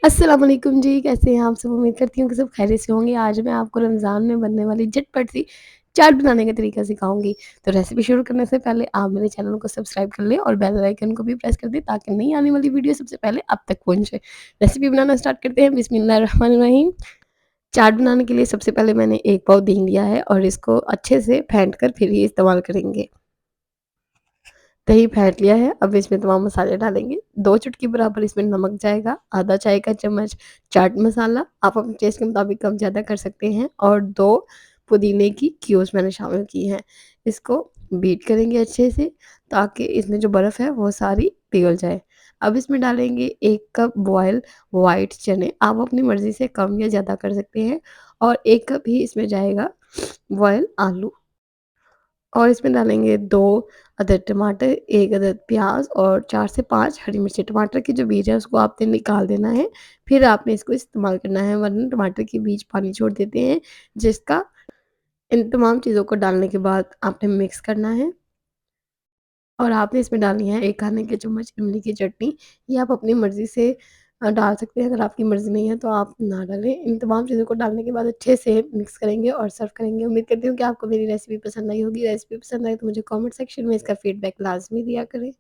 अस्सलाम वालेकुम जी, कैसे हैं आप सब? उम्मीद करती हूँ कि सब खैरियत से होंगे। आज मैं आपको रमज़ान में बनने वाली झटपट सी चाट बनाने का तरीका सिखाऊँगी। तो रेसिपी शुरू करने से पहले आप मेरे चैनल को सब्सक्राइब कर लें और बेल आइकन को भी प्रेस कर दें ताकि नई आने वाली वीडियो सबसे पहले आप तक पहुँचे। रेसिपी बनाना स्टार्ट करते हैं। बिस्मिल्लाहिर्रहमानिर्रहीम। चाट बनाने के लिए सबसे पहले मैंने 1 पाव दही लिया है और इसको अच्छे से फेंट कर फिर ये इस्तेमाल करेंगे। दही फेंट लिया है, अब इसमें तमाम मसाले डालेंगे। 2 चुटकी बराबर इसमें नमक जाएगा, आधा चाय का चम्मच चाट मसाला, आप अपने टेस्ट के मुताबिक कम ज़्यादा कर सकते हैं और 2 पुदीने की क्यूब्स मैंने शामिल की हैं। इसको बीट करेंगे अच्छे से ताकि इसमें जो बर्फ़ है वो सारी पिघल जाए। अब इसमें डालेंगे 1 कप बॉयल व्हाइट चने, आप अपनी मर्ज़ी से कम या ज़्यादा कर सकते हैं और 1 कप ही इसमें जाएगा बॉयल आलू। और इसमें डालेंगे 2 अदद टमाटर, 1 अदद प्याज़ और 4 से 5 हरी मिर्ची। टमाटर के जो बीज है उसको आपने निकाल देना है, फिर आपने इसको इस्तेमाल करना है वरना टमाटर के बीज पानी छोड़ देते हैं, जिसका इन तमाम चीज़ों को डालने के बाद आपने मिक्स करना है और आपने इसमें डालनी है 1 खाने के चम्मच इमली की चटनी। ये आप अपनी मर्ज़ी से डाल सकते हैं, अगर आपकी मर्ज़ी नहीं है तो आप ना डालें। इन तमाम चीज़ों को डालने के बाद अच्छे से मिक्स करेंगे और सर्व करेंगे। उम्मीद करती हूँ कि आपको मेरी रेसिपी पसंद आई होगी। रेसिपी पसंद आई तो मुझे कमेंट सेक्शन में इसका फीडबैक लाज़मी दिया करें।